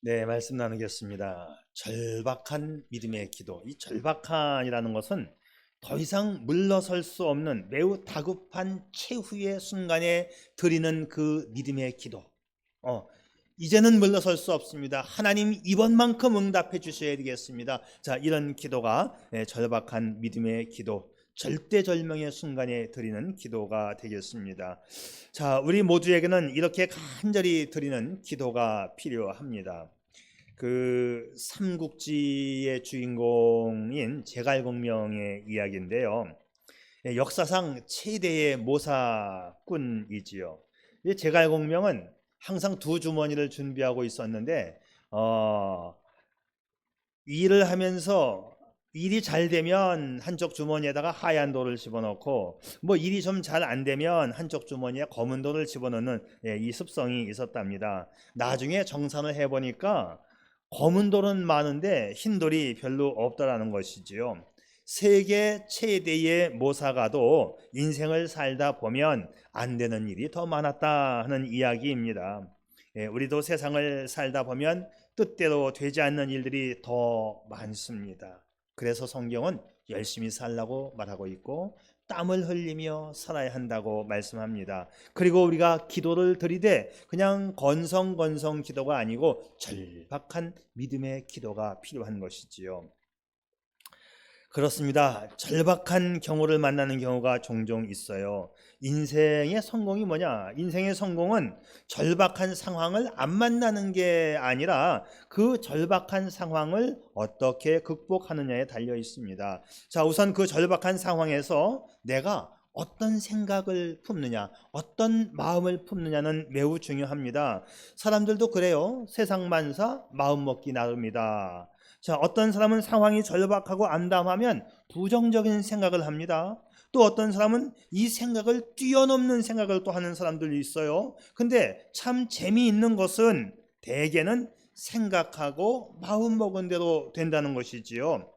네, 말씀 나누겠습니다. 절박한 믿음의 기도. 이 절박한이라는 것은 더 이상 물러설 수 없는 매우 다급한 최후의 순간에 드리는 그 믿음의 기도. 어, 이제는 물러설 수 없습니다. 하나님 이번만큼 응답해 주셔야 되겠습니다. 자, 이런 기도가 절박한 믿음의 기도, 절대절명의 순간에 드리는 기도가 되겠습니다. 자, 우리 모두에게는 이렇게 간절히 드리는 기도가 필요합니다. 그 삼국지의 주인공인 제갈공명의 이야기인데요. 역사상 최대의 모사꾼이지요. 이 제갈공명은 항상 두 주머니를 준비하고 있었는데 일을 하면서 일이 잘 되면 한쪽 주머니에다가 하얀 돌을 집어넣고 뭐 일이 좀 잘 안 되면 한쪽 주머니에 검은 돌을 집어넣는 이 습성이 있었답니다. 나중에 정산을 해보니까 검은 돌은 많은데 흰 돌이 별로 없더라는 것이지요. 세계 최대의 모사가도 인생을 살다 보면 안 되는 일이 더 많았다 하는 이야기입니다. 우리도 세상을 살다 보면 뜻대로 되지 않는 일들이 더 많습니다. 그래서 성경은 열심히 살라고 말하고 있고 땀을 흘리며 살아야 한다고 말씀합니다. 그리고 우리가 기도를 드리되 그냥 건성건성 기도가 아니고 절박한 믿음의 기도가 필요한 것이지요. 그렇습니다. 절박한 경우를 만나는 경우가 종종 있어요. 인생의 성공이 뭐냐? 인생의 성공은 절박한 상황을 안 만나는 게 아니라 그 절박한 상황을 어떻게 극복하느냐에 달려 있습니다. 자, 우선 그 절박한 상황에서 내가 어떤 생각을 품느냐, 어떤 마음을 품느냐는 매우 중요합니다. 사람들도 그래요. 세상 만사 마음 먹기 나름이다. 자, 어떤 사람은 상황이 절박하고 암담하면 부정적인 생각을 합니다. 또 어떤 사람은 이 생각을 뛰어넘는 생각을 또 하는 사람들이 있어요. 근데 참 재미있는 것은 대개는 생각하고 마음 먹은 대로 된다는 것이지요.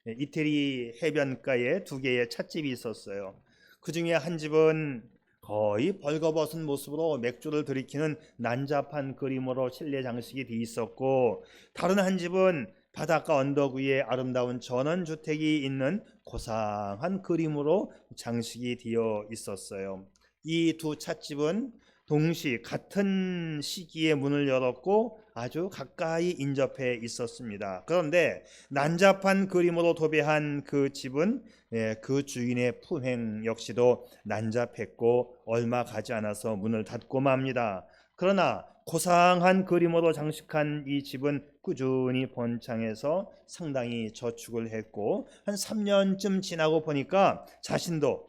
이태리 해변가에 두 개의 찻집이 있었어요. 그 중에 한 집은 거의 벌거벗은 모습으로 맥주를 들이키는 난잡한 그림으로 실내 장식이 되어 있었고, 다른 한 집은 바닷가 언덕 위에 아름다운 전원주택이 있는 고상한 그림으로 장식이 되어 있었어요. 이 두 찻집은 동시 같은 시기에 문을 열었고 아주 가까이 인접해 있었습니다. 그런데 난잡한 그림으로 도배한 그 집은 그 주인의 품행 역시도 난잡했고 얼마 가지 않아서 문을 닫고 맙니다. 그러나 고상한 그림으로 장식한 이 집은 꾸준히 번창해서 상당히 저축을 했고 한 3년쯤 지나고 보니까 자신도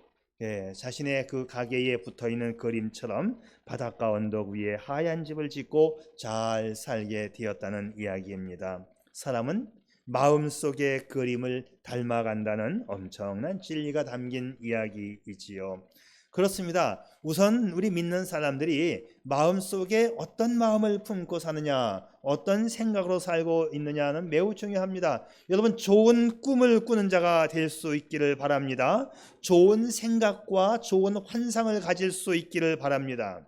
자신의 그 가게에 붙어있는 그림처럼 바닷가 언덕 위에 하얀 집을 짓고 잘 살게 되었다는 이야기입니다. 사람은 마음속의 그림을 닮아간다는 엄청난 진리가 담긴 이야기이지요. 그렇습니다. 우선 우리 믿는 사람들이 마음속에 어떤 마음을 품고 사느냐, 어떤 생각으로 살고 있느냐는 매우 중요합니다. 여러분, 좋은 꿈을 꾸는 자가 될 수 있기를 바랍니다. 좋은 생각과 좋은 환상을 가질 수 있기를 바랍니다.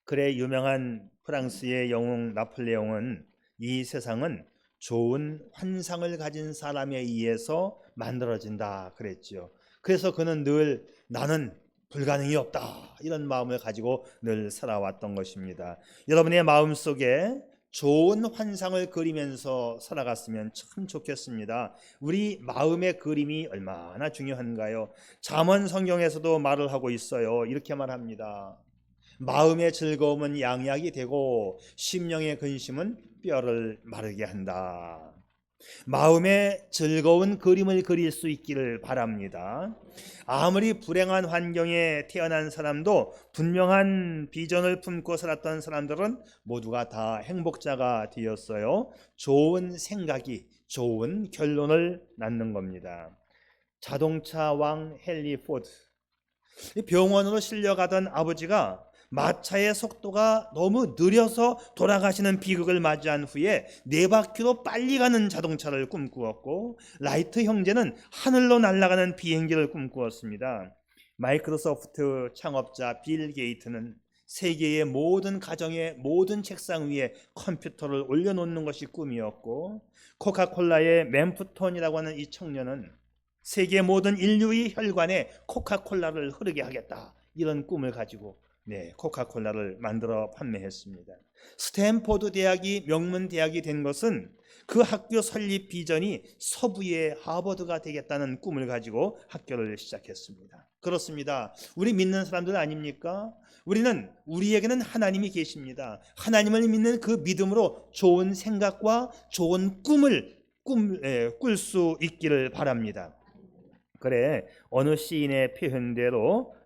그래 유명한 프랑스의 영웅 나폴레옹은 이 세상은 좋은 환상을 가진 사람에 의해서 만들어진다 그랬지요. 그래서 그는 늘 나는 불가능이 없다 이런 마음을 가지고 늘 살아왔던 것입니다. 여러분의 마음속에 좋은 환상을 그리면서 살아갔으면 참 좋겠습니다. 우리 마음의 그림이 얼마나 중요한가요? 잠언 성경에서도 말을 하고 있어요. 이렇게 말합니다. 마음의 즐거움은 양약이 되고 심령의 근심은 뼈를 마르게 한다. 마음의 즐거운 그림을 그릴 수 있기를 바랍니다. 아무리 불행한 환경에 태어난 사람도 분명한 비전을 품고 살았던 사람들은 모두가 다 행복자가 되었어요. 좋은 생각이 좋은 결론을 낳는 겁니다. 자동차 왕 헨리 포드, 병원으로 실려가던 아버지가 마차의 속도가 너무 느려서 돌아가시는 비극을 맞이한 후에 4바퀴로 빨리 가는 자동차를 꿈꾸었고, 라이트 형제는 하늘로 날아가는 비행기를 꿈꾸었습니다. 마이크로소프트 창업자 빌 게이트는 세계의 모든 가정의 모든 책상 위에 컴퓨터를 올려놓는 것이 꿈이었고, 코카콜라의 맨프톤이라고 하는 이 청년은 세계 모든 인류의 혈관에 코카콜라를 흐르게 하겠다, 이런 꿈을 가지고 코카콜라를 만들어 판매했습니다. 스탠포드 대학이 명문 대학이 된 것은 그 학교 설립 비전이 서부의 하버드가 되겠다는 꿈을 가지고 학교를 시작했습니다. 그렇습니다. 우리 믿는 사람들 아닙니까? 우리에게는 하나님이 계십니다. 하나님을 믿는 그 믿음으로 좋은 생각과 좋은 꿈을 꿀 수 있기를 바랍니다. 그래, 어느 시인의 표현대로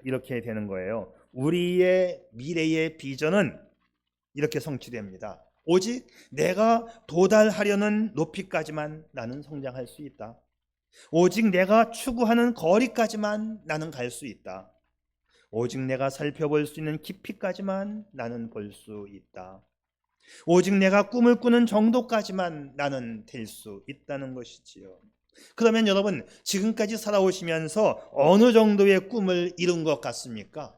이렇게 되는 거예요. 우리의 미래의 비전은 이렇게 성취됩니다. 오직 내가 도달하려는 높이까지만 나는 성장할 수 있다. 오직 내가 추구하는 거리까지만 나는 갈 수 있다. 오직 내가 살펴볼 수 있는 깊이까지만 나는 볼 수 있다. 오직 내가 꿈을 꾸는 정도까지만 나는 될 수 있다는 것이지요. 그러면 여러분, 지금까지 살아오시면서 어느 정도의 꿈을 이룬 것 같습니까?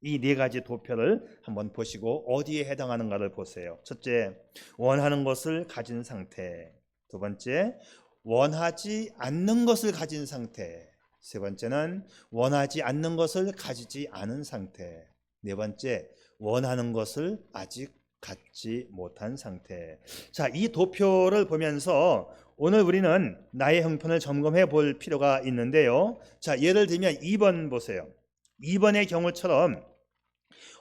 이 네 가지 도표를 한번 보시고 어디에 해당하는가를 보세요. 첫째, 원하는 것을 가진 상태. 두 번째, 원하지 않는 것을 가진 상태. 세 번째는 원하지 않는 것을 가지지 않은 상태. 네 번째, 원하는 것을 아직 갖지 못한 상태. 자, 이 도표를 보면서 오늘 우리는 나의 형편을 점검해 볼 필요가 있는데요. 자, 예를 들면 2번 보세요. 2번의 경우처럼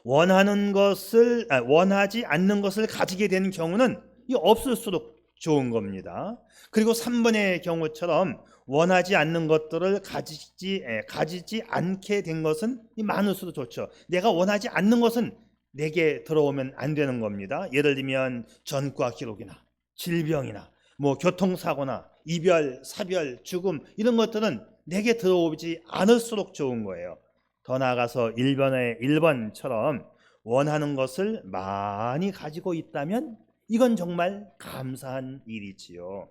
원하지 않는 것을 가지게 되는 경우는 없을수록 좋은 겁니다. 그리고 3번의 경우처럼 원하지 않는 것들을 가지지 않게 된 것은 많을수록 좋죠. 내가 원하지 않는 것은 내게 들어오면 안 되는 겁니다. 예를 들면 전과 기록이나 질병이나 교통사고나 이별, 사별, 죽음, 이런 것들은 내게 들어오지 않을수록 좋은 거예요. 더 나아가서 1번처럼 원하는 것을 많이 가지고 있다면 이건 정말 감사한 일이지요.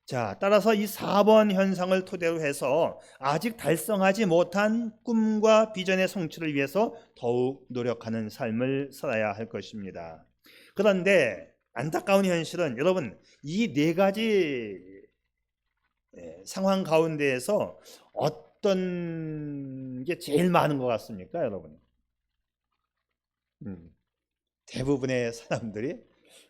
자, 따라서 이 4번 현상을 토대로 해서 아직 달성하지 못한 꿈과 비전의 성취를 위해서 더욱 노력하는 삶을 살아야 할 것입니다. 그런데 안타까운 현실은 여러분, 이 네 가지 상황 가운데에서 어떤 게 제일 많은 것 같습니까, 여러분? 대부분의 사람들이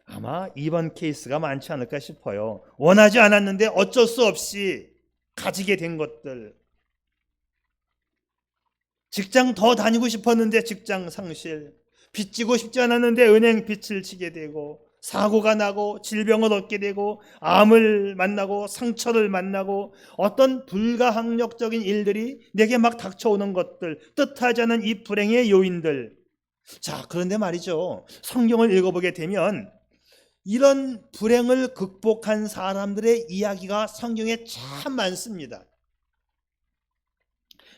아마 2번 케이스가 많지 않을까 싶어요. 원하지 않았는데 어쩔 수 없이 가지게 된 것들. 직장 더 다니고 싶었는데 직장 상실, 빚지고 싶지 않았는데 은행 빚을 지게 되고, 사고가 나고 질병을 얻게 되고, 암을 만나고 상처를 만나고, 어떤 불가항력적인 일들이 내게 막 닥쳐오는 것들, 뜻하지 않은 이 불행의 요인들. 자, 그런데 말이죠, 성경을 읽어보게 되면 이런 불행을 극복한 사람들의 이야기가 성경에 참 많습니다.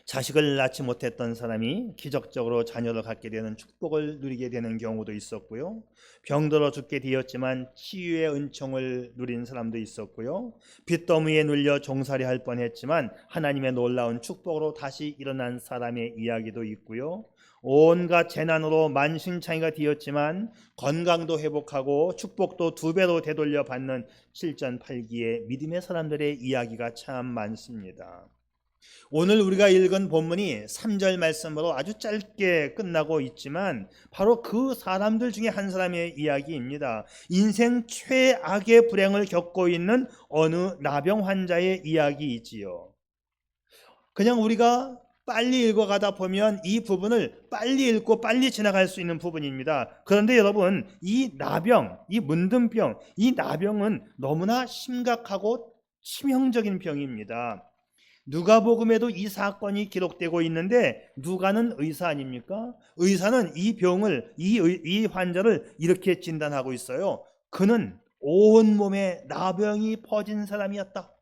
자식을 낳지 못했던 사람이 기적적으로 자녀를 갖게 되는 축복을 누리게 되는 경우도 있었고요. 병들어 죽게 되었지만 치유의 은총을 누린 사람도 있었고요. 빚더미에 눌려 종살이 할 뻔했지만 하나님의 놀라운 축복으로 다시 일어난 사람의 이야기도 있고요. 온갖 재난으로 만신창이가 되었지만 건강도 회복하고 축복도 2배로 되돌려 받는 실전팔기의 믿음의 사람들의 이야기가 참 많습니다. 오늘 우리가 읽은 본문이 3절 말씀으로 아주 짧게 끝나고 있지만 바로 그 사람들 중에 한 사람의 이야기입니다. 인생 최악의 불행을 겪고 있는 어느 나병 환자의 이야기이지요. 그냥 우리가 빨리 읽어가다 보면 이 부분을 빨리 읽고 빨리 지나갈 수 있는 부분입니다. 그런데 여러분, 이 나병, 이 문둥병, 이 나병은 너무나 심각하고 치명적인 병입니다. 누가복음에도 이 사건이 기록되고 있는데 누가는 의사 아닙니까? 의사는 이 병을, 이 환자를 이렇게 진단하고 있어요. 그는 온몸에 나병이 퍼진 사람이었다.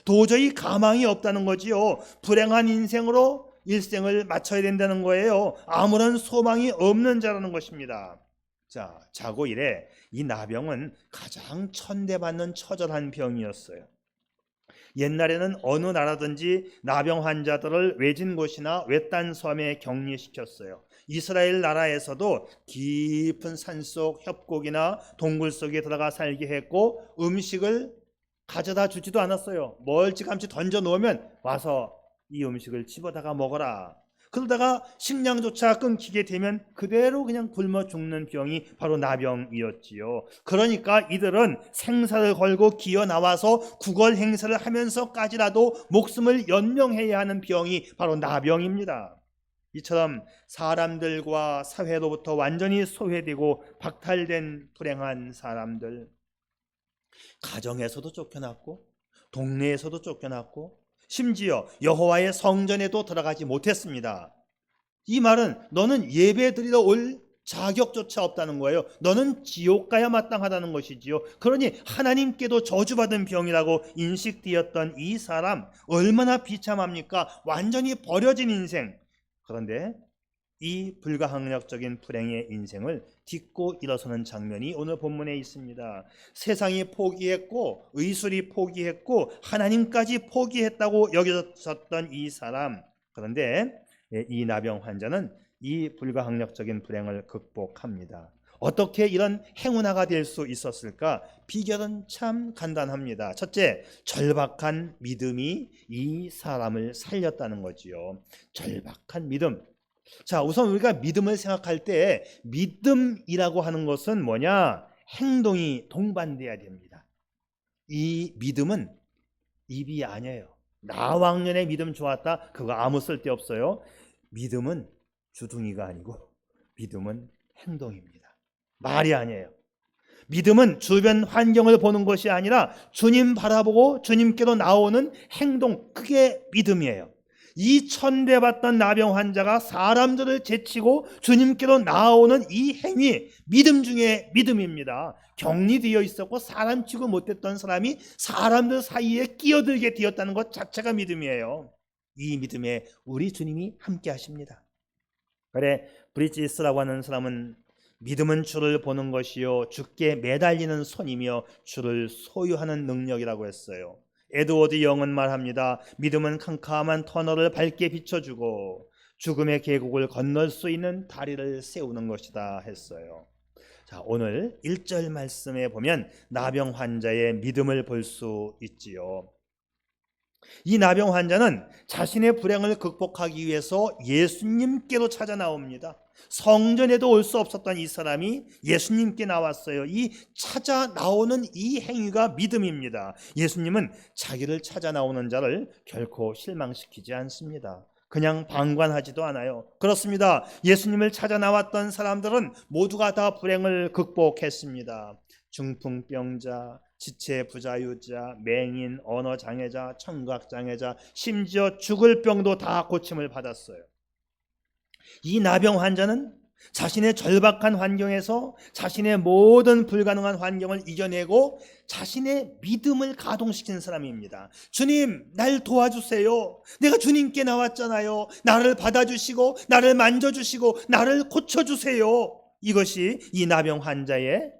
도저히 가망이 없다는 거지요. 불행한 인생으로 일생을 마쳐야 된다는 거예요. 아무런 소망이 없는 자라는 것입니다. 자, 자고 이래 이 나병은 가장 천대받는 처절한 병이었어요. 옛날에는 어느 나라든지 나병 환자들을 외진 곳이나 외딴 섬에 격리시켰어요. 이스라엘 나라에서도 깊은 산속 협곡이나 동굴 속에 들어가 살게 했고 음식을 가져다 주지도 않았어요. 멀찌감치 던져 놓으면 와서 이 음식을 집어다가 먹어라. 그러다가 식량조차 끊기게 되면 그대로 그냥 굶어 죽는 병이 바로 나병이었지요. 그러니까 이들은 생사를 걸고 기어 나와서 구걸 행세를 하면서까지라도 목숨을 연명해야 하는 병이 바로 나병입니다. 이처럼 사람들과 사회로부터 완전히 소외되고 박탈된 불행한 사람들, 가정에서도 쫓겨났고 동네에서도 쫓겨났고 심지어 여호와의 성전에도 들어가지 못했습니다. 이 말은 너는 예배 드리러 올 자격조차 없다는 거예요. 너는 지옥 가야 마땅하다는 것이지요. 그러니 하나님께도 저주받은 병이라고 인식되었던 이 사람 얼마나 비참합니까? 완전히 버려진 인생. 그런데 이 불가항력적인 불행의 인생을 딛고 일어서는 장면이 오늘 본문에 있습니다. 세상이 포기했고 의술이 포기했고 하나님까지 포기했다고 여겨졌던 이 사람, 그런데 이 나병 환자는 이 불가항력적인 불행을 극복합니다. 어떻게 이런 행운아가 될 수 있었을까? 비결은 참 간단합니다. 첫째, 절박한 믿음이 이 사람을 살렸다는 거지요. 절박한 믿음. 자, 우선 우리가 믿음을 생각할 때 믿음이라고 하는 것은 뭐냐? 행동이 동반돼야 됩니다. 이 믿음은 입이 아니에요. 나 왕년에 믿음 좋았다, 그거 아무 쓸데 없어요. 믿음은 주둥이가 아니고 믿음은 행동입니다. 말이 아니에요. 믿음은 주변 환경을 보는 것이 아니라 주님 바라보고 주님께로 나오는 행동, 그게 믿음이에요. 이 천대받던 나병 환자가 사람들을 제치고 주님께로 나오는 이 행위, 믿음 중에 믿음입니다. 격리되어 있었고 사람 취급 못했던 사람이 사람들 사이에 끼어들게 되었다는 것 자체가 믿음이에요. 이 믿음에 우리 주님이 함께 하십니다. 그래, 브리지스라고 하는 사람은 믿음은 주를 보는 것이요 주께 매달리는 손이며 주를 소유하는 능력이라고 했어요. 에드워드 영은 말합니다. 믿음은 캄캄한 터널을 밝게 비춰주고 죽음의 계곡을 건널 수 있는 다리를 세우는 것이다 했어요. 자, 오늘 1절 말씀에 보면 나병 환자의 믿음을 볼 수 있지요. 이 나병 환자는 자신의 불행을 극복하기 위해서 예수님께로 찾아 나옵니다. 성전에도 올 수 없었던 이 사람이 예수님께 나왔어요. 이 찾아 나오는 이 행위가 믿음입니다. 예수님은 자기를 찾아 나오는 자를 결코 실망시키지 않습니다. 그냥 방관하지도 않아요. 그렇습니다. 예수님을 찾아 나왔던 사람들은 모두가 다 불행을 극복했습니다. 중풍병자, 지체 부자유자, 맹인, 언어장애자, 청각장애자, 심지어 죽을 병도 다 고침을 받았어요. 이 나병 환자는 자신의 절박한 환경에서 자신의 모든 불가능한 환경을 이겨내고 자신의 믿음을 가동시킨 사람입니다. 주님, 날 도와주세요. 내가 주님께 나왔잖아요. 나를 받아주시고 나를 만져주시고 나를 고쳐주세요. 이것이 이 나병 환자의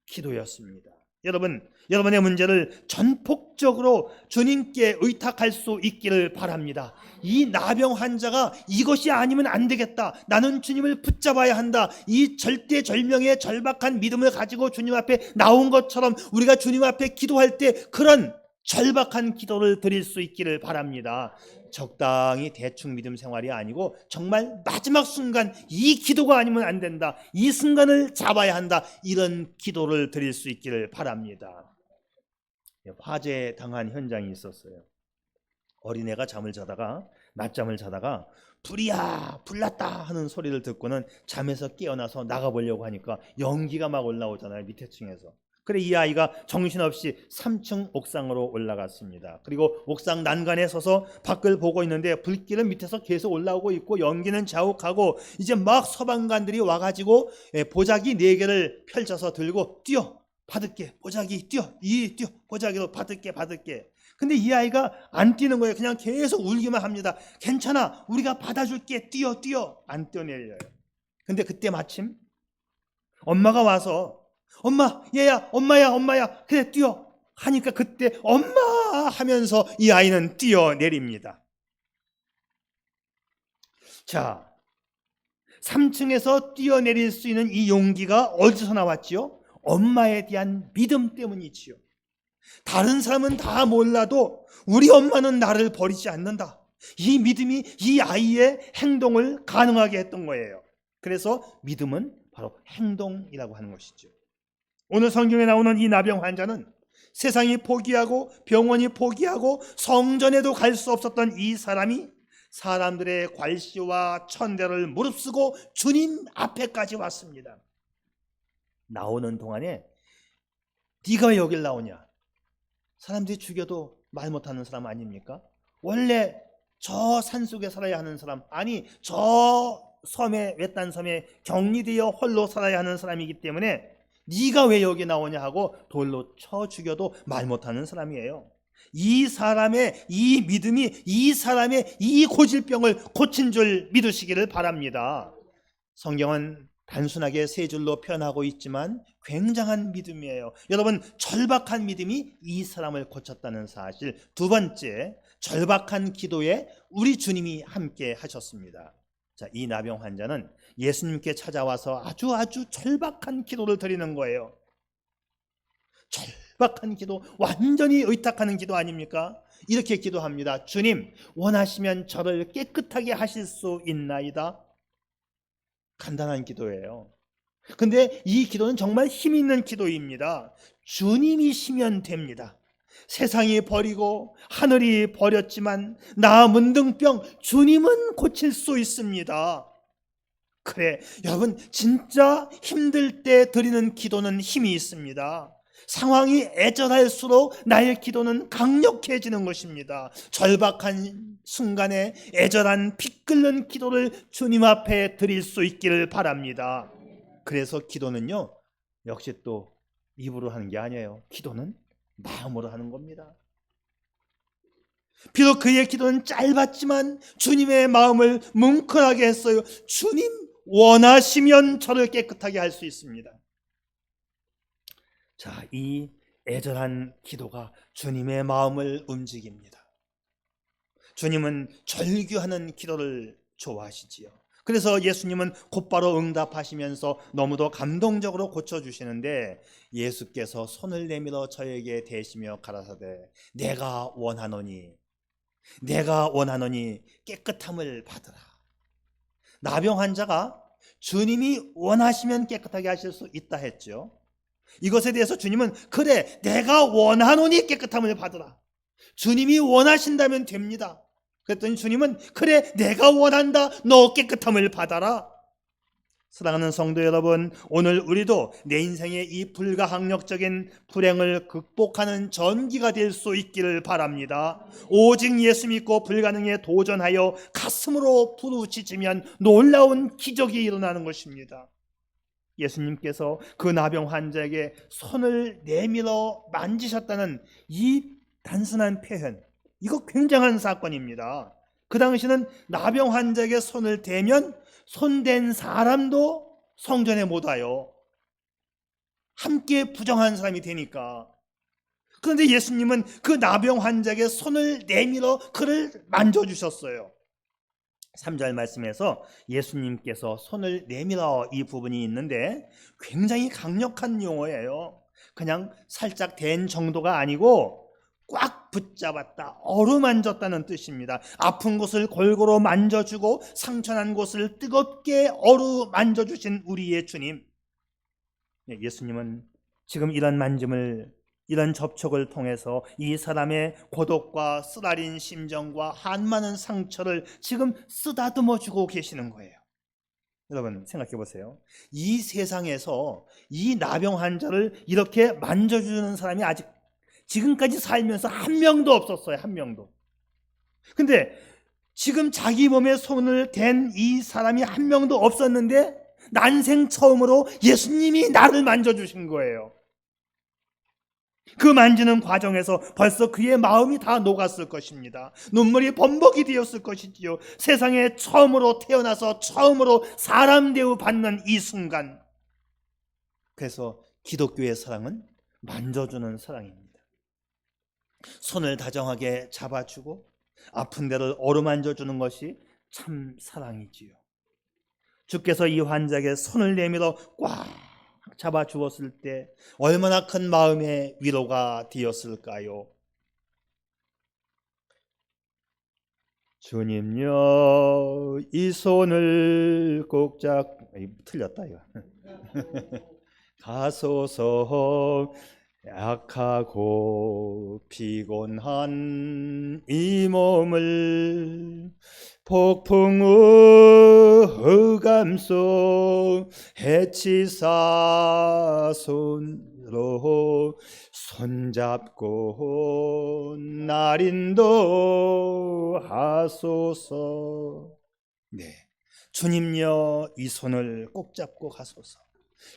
기도였습니다. 여러분, 여러분의 문제를 전폭적으로 주님께 의탁할 수 있기를 바랍니다. 이 나병 환자가 이것이 아니면 안 되겠다, 나는 주님을 붙잡아야 한다, 이 절대절명의 절박한 믿음을 가지고 주님 앞에 나온 것처럼 우리가 주님 앞에 기도할 때 그런 절박한 기도를 드릴 수 있기를 바랍니다. 적당히 대충 믿음 생활이 아니고 정말 마지막 순간 이 기도가 아니면 안 된다, 이 순간을 잡아야 한다, 이런 기도를 드릴 수 있기를 바랍니다. 화재 당한 현장이 있었어요. 어린애가 낮잠을 자다가 불이야 불났다 하는 소리를 듣고는 잠에서 깨어나서 나가보려고 하니까 연기가 막 올라오잖아요, 밑에 층에서. 그래, 이 아이가 정신없이 3층 옥상으로 올라갔습니다. 그리고 옥상 난간에 서서 밖을 보고 있는데 불길은 밑에서 계속 올라오고 있고 연기는 자욱하고 이제 막 서방관들이 와가지고 보자기 4개를 펼쳐서 들고 뛰어 받을게, 보자기 뛰어, 뛰어, 보자기로 받을게. 근데 이 아이가 안 뛰는 거예요. 그냥 계속 울기만 합니다. 괜찮아, 우리가 받아줄게, 뛰어. 안 뛰어내려요. 근데 그때 마침 엄마가 와서 엄마, 얘야, 엄마야, 그래 뛰어 하니까 그때 엄마 하면서 이 아이는 뛰어내립니다. 자, 3층에서 뛰어내릴 수 있는 이 용기가 어디서 나왔지요? 엄마에 대한 믿음 때문이지요. 다른 사람은 다 몰라도 우리 엄마는 나를 버리지 않는다. 이 믿음이 이 아이의 행동을 가능하게 했던 거예요. 그래서 믿음은 바로 행동이라고 하는 것이죠. 오늘 성경에 나오는 이 나병 환자는 세상이 포기하고 병원이 포기하고 성전에도 갈 수 없었던 이 사람이 사람들의 괄시와 천대를 무릅쓰고 주님 앞에까지 왔습니다. 나오는 동안에 네가 왜 여길 나오냐? 사람들이 죽여도 말 못하는 사람 아닙니까? 원래 저 산속에 살아야 하는 사람, 아니 저 섬에, 외딴 섬에 격리되어 홀로 살아야 하는 사람이기 때문에 네가 왜 여기 나오냐 하고 돌로 쳐 죽여도 말 못하는 사람이에요. 이 사람의 이 믿음이 이 사람의 이 고질병을 고친 줄 믿으시기를 바랍니다. 성경은 단순하게 세 줄로 표현하고 있지만 굉장한 믿음이에요. 여러분, 절박한 믿음이 이 사람을 고쳤다는 사실. 두 번째, 절박한 기도에 우리 주님이 함께 하셨습니다. 자, 이 나병 환자는 예수님께 찾아와서 아주 절박한 기도를 드리는 거예요. 절박한 기도, 완전히 의탁하는 기도 아닙니까? 이렇게 기도합니다. 주님, 원하시면 저를 깨끗하게 하실 수 있나이다. 간단한 기도예요. 근데 이 기도는 정말 힘 있는 기도입니다. 주님이시면 됩니다. 세상이 버리고 하늘이 버렸지만 나 문둥병 주님은 고칠 수 있습니다. 그래, 여러분, 진짜 힘들 때 드리는 기도는 힘이 있습니다. 상황이 애절할수록 나의 기도는 강력해지는 것입니다. 절박한 순간에 애절한 피 끓는 기도를 주님 앞에 드릴 수 있기를 바랍니다. 그래서 기도는요, 역시 또 입으로 하는 게 아니에요. 기도는 마음으로 하는 겁니다. 비록 그의 기도는 짧았지만 주님의 마음을 뭉클하게 했어요. 주님, 원하시면 저를 깨끗하게 할 수 있습니다. 자, 이 애절한 기도가 주님의 마음을 움직입니다. 주님은 절규하는 기도를 좋아하시지요. 그래서 예수님은 곧바로 응답하시면서 너무도 감동적으로 고쳐주시는데, 예수께서 손을 내밀어 저에게 대시며 가라사대 내가 원하노니 깨끗함을 받으라. 나병 환자가 주님이 원하시면 깨끗하게 하실 수 있다 했죠. 이것에 대해서 주님은 그래, 내가 원하노니 깨끗함을 받으라. 주님이 원하신다면 됩니다. 그랬더니 주님은 그래, 내가 원한다, 너 깨끗함을 받아라. 사랑하는 성도 여러분, 오늘 우리도 내 인생의 이 불가항력적인 불행을 극복하는 전기가 될 수 있기를 바랍니다. 오직 예수 믿고 불가능에 도전하여 가슴으로 부르짖으면 놀라운 기적이 일어나는 것입니다. 예수님께서 그 나병 환자에게 손을 내밀어 만지셨다는 이 단순한 표현, 이거 굉장한 사건입니다. 그 당시는 나병 환자에게 손을 대면 손댄 사람도 성전에 못 와요. 함께 부정한 사람이 되니까. 그런데 예수님은 그 나병 환자에게 손을 내밀어 그를 만져주셨어요. 3절 말씀에서 예수님께서 손을 내밀어, 이 부분이 있는데 굉장히 강력한 용어예요. 그냥 살짝 댄 정도가 아니고 꽉 붙잡았다, 어루만졌다는 뜻입니다. 아픈 곳을 골고루 만져주고 상처난 곳을 뜨겁게 어루만져주신 우리의 주님. 예수님은 지금 이런 만짐을, 이런 접촉을 통해서 이 사람의 고독과 쓰라린 심정과 한많은 상처를 지금 쓰다듬어 주고 계시는 거예요. 여러분, 생각해 보세요. 이 세상에서 이 나병 환자를 이렇게 만져주는 사람이 아직 지금까지 살면서 한 명도 없었어요. 한 명도. 근데 지금 자기 몸에 손을 댄 이 사람이 한 명도 없었는데 난생 처음으로 예수님이 나를 만져주신 거예요. 그 만지는 과정에서 벌써 그의 마음이 다 녹았을 것입니다. 눈물이 범벅이 되었을 것이지요. 세상에 처음으로 태어나서 처음으로 사람 대우 받는 이 순간. 그래서 기독교의 사랑은 만져주는 사랑입니다. 손을 다정하게 잡아주고 아픈 데를 어루만져 주는 것이 참 사랑이지요. 주께서 이 환자에게 손을 내밀어 꽉 잡아 주었을 때 얼마나 큰 마음의 위로가 되었을까요? 주님여 이 손을 꼭 틀렸다 이거. 가소서 약하고 피곤한 이 몸을 폭풍의 흑암 속 해치사 손으로 손잡고 날 인도하소서. 네, 주님여 이 손을 꼭 잡고 가소서.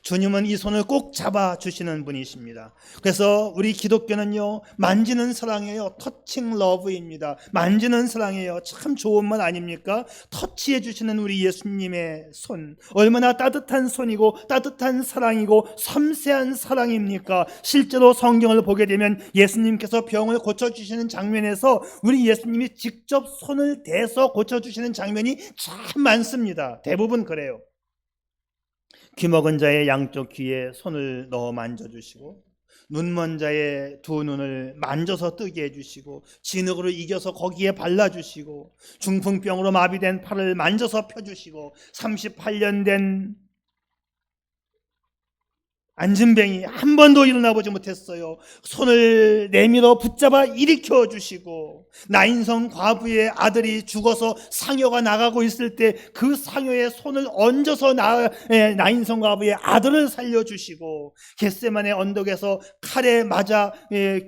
주님은 이 손을 꼭 잡아주시는 분이십니다. 그래서 우리 기독교는요, 만지는 사랑이에요. 터칭 러브입니다. 만지는 사랑이에요. 참 좋은 말 아닙니까? 터치해 주시는 우리 예수님의 손, 얼마나 따뜻한 손이고 따뜻한 사랑이고 섬세한 사랑입니까? 실제로 성경을 보게 되면 예수님께서 병을 고쳐주시는 장면에서 우리 예수님이 직접 손을 대서 고쳐주시는 장면이 참 많습니다. 대부분 그래요. 귀먹은 자의 양쪽 귀에 손을 넣어 만져주시고, 눈먼 자의 두 눈을 만져서 뜨게 해주시고, 진흙으로 이겨서 거기에 발라주시고, 중풍병으로 마비된 팔을 만져서 펴주시고, 38년 된 안진뱅이 한 번도 일어나보지 못했어요. 손을 내밀어 붙잡아 일으켜 주시고, 나인성 과부의 아들이 죽어서 상여가 나가고 있을 때 그 상여의 손을 얹어서 나인성 과부의 아들을 살려주시고, 겟세마네 언덕에서 칼에 맞아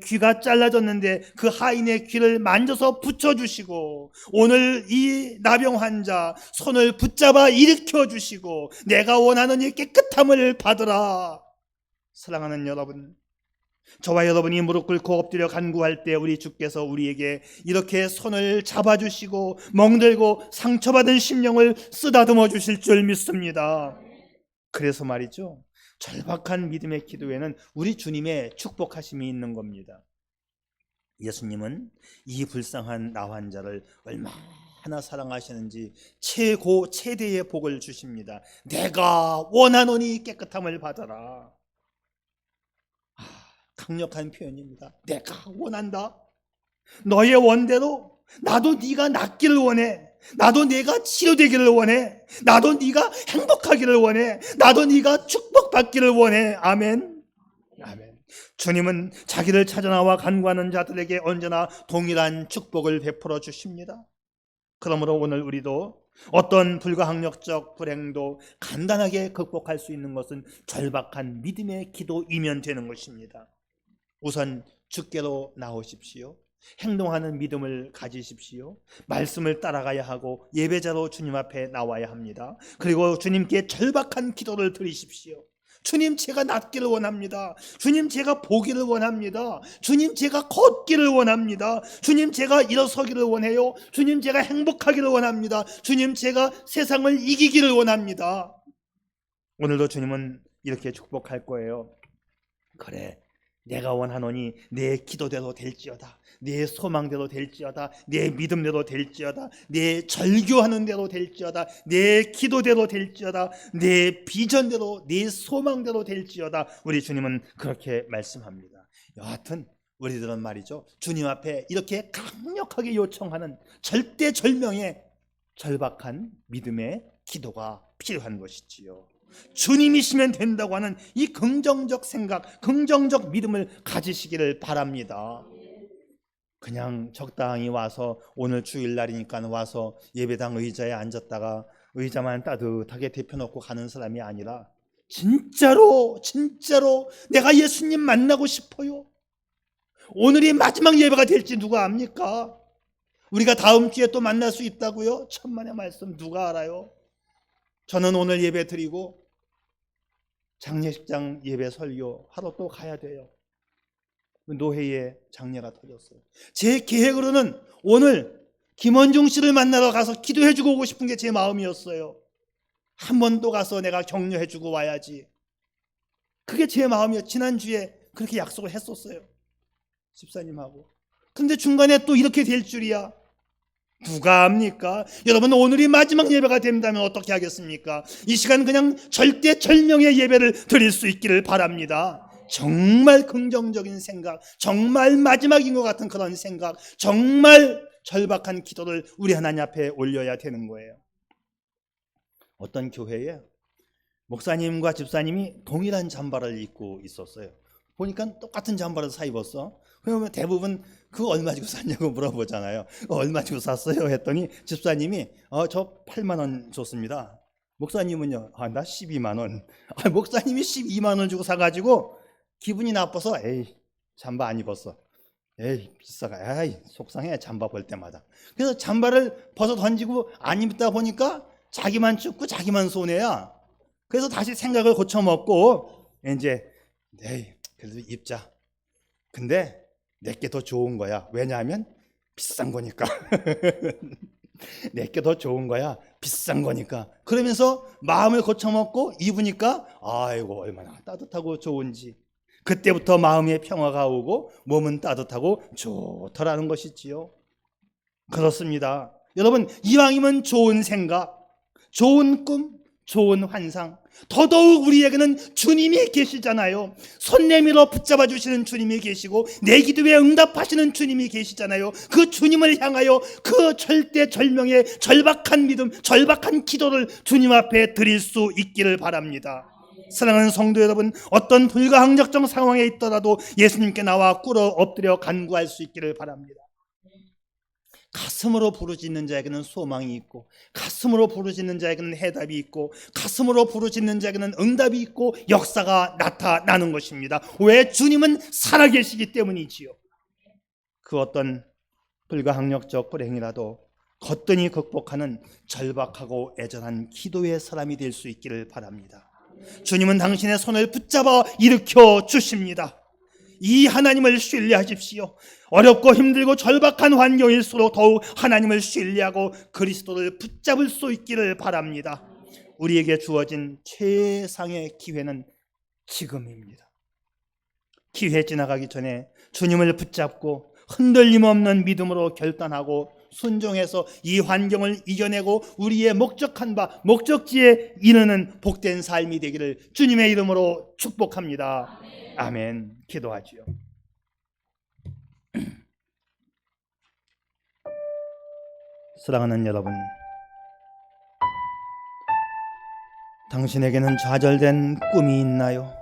귀가 잘라졌는데 그 하인의 귀를 만져서 붙여주시고, 오늘 이 나병 환자 손을 붙잡아 일으켜 주시고, 내가 원하는 이 깨끗함을 받으라. 사랑하는 여러분, 저와 여러분이 무릎 꿇고 엎드려 간구할 때 우리 주께서 우리에게 이렇게 손을 잡아주시고 멍들고 상처받은 심령을 쓰다듬어 주실 줄 믿습니다. 그래서 말이죠, 절박한 믿음의 기도에는 우리 주님의 축복하심이 있는 겁니다. 예수님은 이 불쌍한 나 환자를 얼마나 사랑하시는지 최대의 복을 주십니다. 내가 원하노니 깨끗함을 받아라. 강력한 표현입니다. 내가 원한다. 너의 원대로 나도 네가 낫기를 원해. 나도 네가 치료되기를 원해. 나도 네가 행복하기를 원해. 나도 네가 축복받기를 원해. 아멘. 아멘. 주님은 자기를 찾아 나와 간구하는 자들에게 언제나 동일한 축복을 베풀어 주십니다. 그러므로 오늘 우리도 어떤 불가항력적 불행도 간단하게 극복할 수 있는 것은 절박한 믿음의 기도이면 되는 것입니다. 우선 주께로 나오십시오. 행동하는 믿음을 가지십시오. 말씀을 따라가야 하고 예배자로 주님 앞에 나와야 합니다. 그리고 주님께 절박한 기도를 드리십시오. 주님, 제가 낫기를 원합니다. 주님, 제가 보기를 원합니다. 주님, 제가 걷기를 원합니다. 주님, 제가 일어서기를 원해요. 주님, 제가 행복하기를 원합니다. 주님, 제가 세상을 이기기를 원합니다. 오늘도 주님은 이렇게 축복할 거예요. 그래, 내가 원하노니 내 기도대로 될지어다. 내 소망대로 될지어다. 내 믿음대로 될지어다. 내 절규하는 대로 될지어다. 내 기도대로 될지어다. 내 비전대로, 내 소망대로 될지어다. 우리 주님은 그렇게 말씀합니다. 여하튼 우리들은 말이죠, 주님 앞에 이렇게 강력하게 요청하는 절대절명의 절박한 믿음의 기도가 필요한 것이지요. 주님이시면 된다고 하는 이 긍정적 생각, 긍정적 믿음을 가지시기를 바랍니다. 그냥 적당히 와서 오늘 주일날이니까 와서 예배당 의자에 앉았다가 의자만 따뜻하게 데펴놓고 가는 사람이 아니라 진짜로 내가 예수님 만나고 싶어요. 오늘이 마지막 예배가 될지 누가 압니까? 우리가 다음 주에 또 만날 수 있다고요? 천만의 말씀, 누가 알아요? 저는 오늘 예배 드리고 장례식장 예배 설교 하러 또 가야 돼요. 노회에 장례가 터졌어요. 제 계획으로는 오늘 김원중 씨를 만나러 가서 기도해주고 오고 싶은 게 제 마음이었어요. 한 번 또 가서 내가 격려해주고 와야지. 그게 제 마음이었어요. 지난주에 그렇게 약속을 했었어요, 집사님하고. 근데 중간에 또 이렇게 될 줄이야. 누가 압니까? 여러분, 오늘이 마지막 예배가 된다면 어떻게 하겠습니까? 이 시간 그냥 절대절명의 예배를 드릴 수 있기를 바랍니다. 정말 긍정적인 생각, 정말 마지막인 것 같은 그런 생각, 정말 절박한 기도를 우리 하나님 앞에 올려야 되는 거예요. 어떤 교회에 목사님과 집사님이 동일한 잠바를 입고 있었어요. 보니까 똑같은 잠바를 사 입었어. 그러면 대부분 그거 얼마 주고 샀냐고 물어보잖아요. 얼마 주고 샀어요? 했더니 집사님이 저 8만 원 줬습니다. 목사님은요? 나 12만 원. 목사님이 12만 원 주고 사가지고 기분이 나빠서 에이 잠바 안 입었어. 에이 비싸가. 에이 속상해 잠바 볼 때마다. 그래서 잠바를 벗어 던지고 안 입다 보니까 자기만 춥고 자기만 손해야. 그래서 다시 생각을 고쳐먹고 이제 에이 그래도 입자. 근데 내게 더 좋은 거야. 왜냐하면 비싼 거니까. 내게 더 좋은 거야. 비싼 거니까. 그러면서 마음을 고쳐먹고 입으니까 아이고 얼마나 따뜻하고 좋은지. 그때부터 마음의 평화가 오고 몸은 따뜻하고 좋더라는 것이지요. 그렇습니다. 여러분, 이왕이면 좋은 생각, 좋은 꿈, 좋은 환상, 더더욱 우리에게는 주님이 계시잖아요. 손 내밀어 붙잡아 주시는 주님이 계시고 내 기도에 응답하시는 주님이 계시잖아요. 그 주님을 향하여 그 절대절명의 절박한 믿음, 절박한 기도를 주님 앞에 드릴 수 있기를 바랍니다. 사랑하는 성도 여러분, 어떤 불가항력적 상황에 있더라도 예수님께 나와 꿇어 엎드려 간구할 수 있기를 바랍니다. 가슴으로 부르짖는 자에게는 소망이 있고, 가슴으로 부르짖는 자에게는 해답이 있고, 가슴으로 부르짖는 자에게는 응답이 있고 역사가 나타나는 것입니다. 왜? 주님은 살아계시기 때문이지요. 그 어떤 불가항력적 불행이라도 거뜬히 극복하는 절박하고 애절한 기도의 사람이 될 수 있기를 바랍니다. 주님은 당신의 손을 붙잡아 일으켜 주십니다. 이 하나님을 신뢰하십시오. 어렵고 힘들고 절박한 환경일수록 더욱 하나님을 신뢰하고 그리스도를 붙잡을 수 있기를 바랍니다. 우리에게 주어진 최상의 기회는 지금입니다. 기회 지나가기 전에 주님을 붙잡고 흔들림 없는 믿음으로 결단하고 순종해서 이 환경을 이겨내고 우리의 목적한 바, 목적지에 이르는 복된 삶이 되기를 주님의 이름으로 축복합니다. 아멘. 기도하지요. 사랑하는 여러분, 당신에게는 좌절된 꿈이 있나요?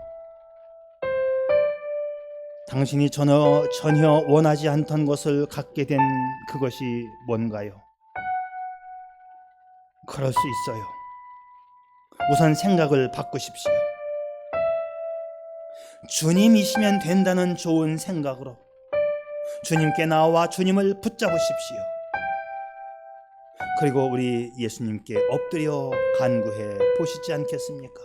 당신이 전혀 원하지 않던 것을 갖게 된 그것이 뭔가요? 그럴 수 있어요. 우선 생각을 바꾸십시오. 주님이시면 된다는 좋은 생각으로 주님께 나와 주님을 붙잡으십시오. 그리고 우리 예수님께 엎드려 간구해 보시지 않겠습니까?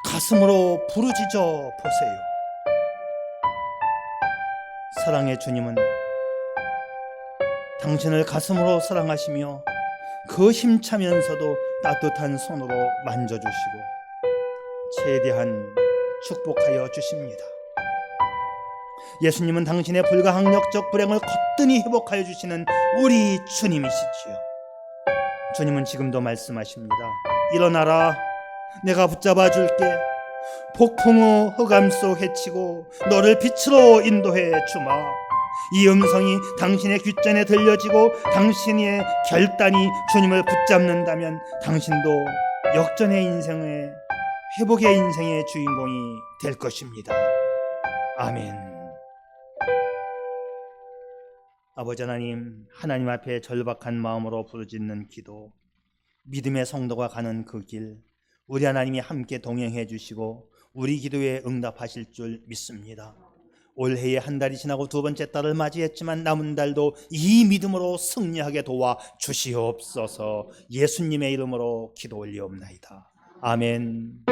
가슴으로 부르짖어 보세요. 사랑의 주님은 당신을 가슴으로 사랑하시며 그 힘차면서도 따뜻한 손으로 만져주시고 최대한 축복하여 주십니다. 예수님은 당신의 불가항력적 불행을 거뜬히 회복하여 주시는 우리 주님이시지요. 주님은 지금도 말씀하십니다. 일어나라, 내가 붙잡아 줄게. 폭풍우 흑암 속 헤치고 너를 빛으로 인도해 주마. 이 음성이 당신의 귓전에 들려지고 당신의 결단이 주님을 붙잡는다면 당신도 역전의 인생의 회복의 인생의 주인공이 될 것입니다. 아멘. 아버지 하나님, 하나님 앞에 절박한 마음으로 부르짖는 기도, 믿음의 성도가 가는 그 길, 우리 하나님이 함께 동행해 주시고 우리 기도에 응답하실 줄 믿습니다. 올해의 한 달이 지나고 두 번째 달을 맞이했지만 남은 달도 이 믿음으로 승리하게 도와 주시옵소서. 예수님의 이름으로 기도 올리옵나이다. 아멘.